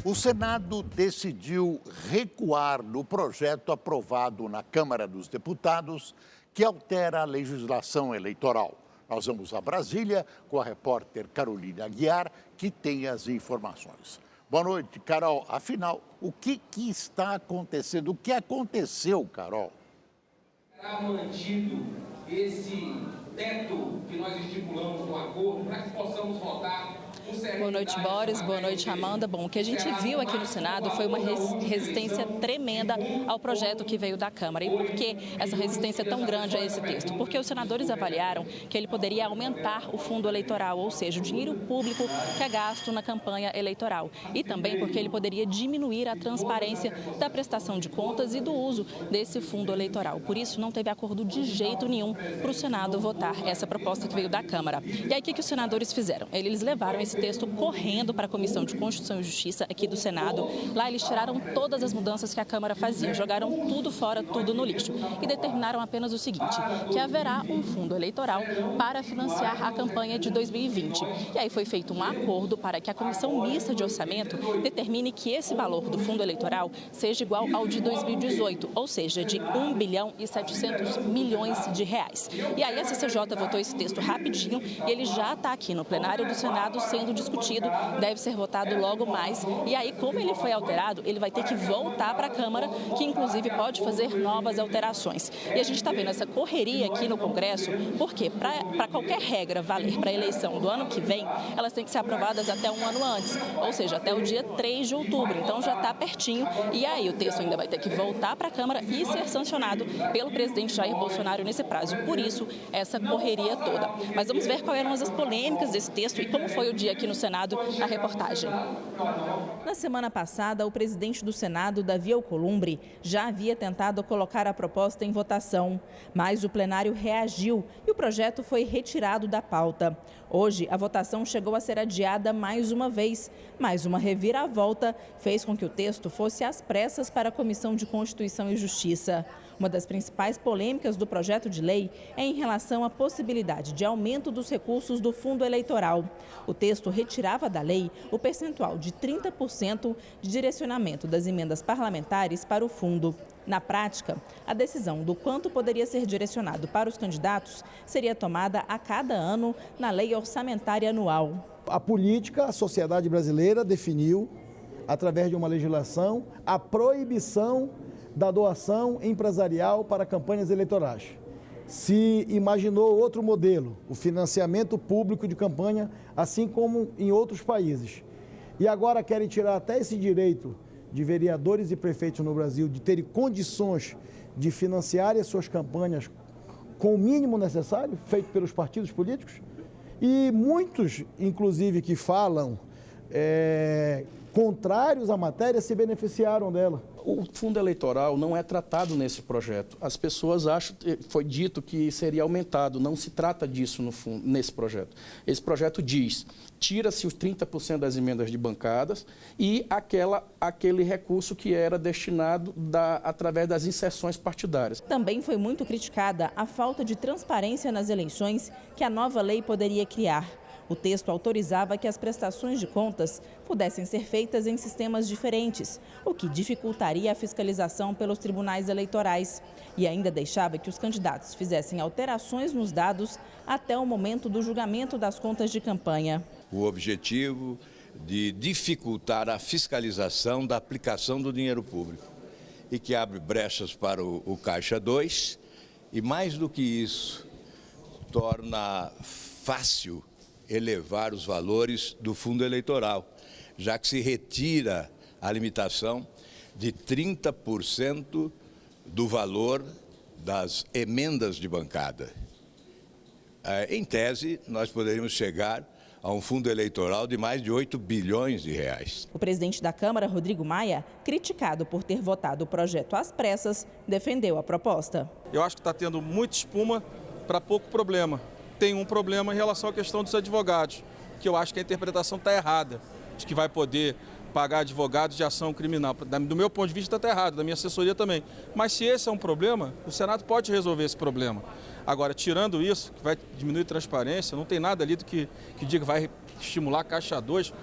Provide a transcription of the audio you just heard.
O Senado decidiu recuar no projeto aprovado na Câmara dos Deputados que altera a legislação eleitoral. Nós vamos a Brasília com a repórter Carolina Aguiar, que tem as informações. Boa noite, Carol. Afinal, o que está acontecendo? O que aconteceu, Carol? Será mantido esse teto que nós estipulamos no acordo para que possamos votar. Boa noite, Boris. Boa noite, Amanda. Bom, o que a gente viu aqui no Senado foi uma resistência tremenda ao projeto que veio da Câmara. E por que essa resistência tão grande a esse texto? Porque os senadores avaliaram que ele poderia aumentar o fundo eleitoral, ou seja, o dinheiro público que é gasto na campanha eleitoral. E também porque ele poderia diminuir a transparência da prestação de contas e do uso desse fundo eleitoral. Por isso, não teve acordo de jeito nenhum para o Senado votar essa proposta que veio da Câmara. E aí, o que os senadores fizeram? Eles levaram esse texto correndo para a Comissão de Constituição e Justiça aqui do Senado. Lá eles tiraram todas as mudanças que a Câmara fazia, jogaram tudo fora, tudo no lixo e determinaram apenas o seguinte, que haverá um fundo eleitoral para financiar a campanha de 2020. E aí foi feito um acordo para que a Comissão Mista de Orçamento determine que esse valor do fundo eleitoral seja igual ao de 2018, ou seja, de 1 bilhão e 700 milhões de reais. E aí a CCJ votou esse texto rapidinho e ele já está aqui no plenário do Senado sendo discutido, deve ser votado logo mais. E aí, como ele foi alterado, ele vai ter que voltar para a Câmara, que inclusive pode fazer novas alterações. E a gente está vendo essa correria aqui no Congresso, porque para qualquer regra valer para a eleição do ano que vem, elas têm que ser aprovadas até um ano antes, ou seja, até o dia 3 de outubro. Então já está pertinho e aí o texto ainda vai ter que voltar para a Câmara e ser sancionado pelo presidente Jair Bolsonaro nesse prazo. Por isso, essa correria toda. Mas vamos ver quais eram as polêmicas desse texto e como foi o dia aqui no Senado, a reportagem. Na semana passada, o presidente do Senado, Davi Alcolumbre, já havia tentado colocar a proposta em votação, mas o plenário reagiu e o projeto foi retirado da pauta. Hoje, a votação chegou a ser adiada mais uma vez, mas uma reviravolta fez com que o texto fosse às pressas para a Comissão de Constituição e Justiça. Uma das principais polêmicas do projeto de lei é em relação à possibilidade de aumento dos recursos do fundo eleitoral. O texto retirava da lei o percentual de 30% de direcionamento das emendas parlamentares para o fundo. Na prática, a decisão do quanto poderia ser direcionado para os candidatos seria tomada a cada ano na lei orçamentária anual. A política, a sociedade brasileira definiu, através de uma legislação, a proibição da doação empresarial para campanhas eleitorais. Se imaginou outro modelo, o financiamento público de campanha, assim como em outros países. E agora querem tirar até esse direito de vereadores e prefeitos no Brasil de terem condições de financiarem as suas campanhas com o mínimo necessário, feito pelos partidos políticos. E muitos, inclusive, que falam contrários à matéria, se beneficiaram dela. O fundo eleitoral não é tratado nesse projeto. As pessoas acham, foi dito que seria aumentado, não se trata disso no fundo, nesse projeto. Esse projeto diz, tira-se os 30% das emendas de bancadas e aquele recurso que era destinado através das inserções partidárias. Também foi muito criticada a falta de transparência nas eleições que a nova lei poderia criar. O texto autorizava que as prestações de contas pudessem ser feitas em sistemas diferentes, o que dificultaria a fiscalização pelos tribunais eleitorais. E ainda deixava que os candidatos fizessem alterações nos dados até o momento do julgamento das contas de campanha. O objetivo de dificultar a fiscalização da aplicação do dinheiro público e que abre brechas para o Caixa 2 e, mais do que isso, torna fácil elevar os valores do fundo eleitoral, já que se retira a limitação de 30% do valor das emendas de bancada. Em tese, nós poderíamos chegar a um fundo eleitoral de mais de 8 bilhões de reais. O presidente da Câmara, Rodrigo Maia, criticado por ter votado o projeto às pressas, defendeu a proposta. Eu acho que está tendo muita espuma para pouco problema. Tem um problema em relação à questão dos advogados, que eu acho que a interpretação está errada, de que vai poder pagar advogados de ação criminal. Do meu ponto de vista está errado, da minha assessoria também. Mas se esse é um problema, o Senado pode resolver esse problema. Agora, tirando isso, que vai diminuir a transparência, não tem nada ali do que diga que vai estimular a Caixa 2.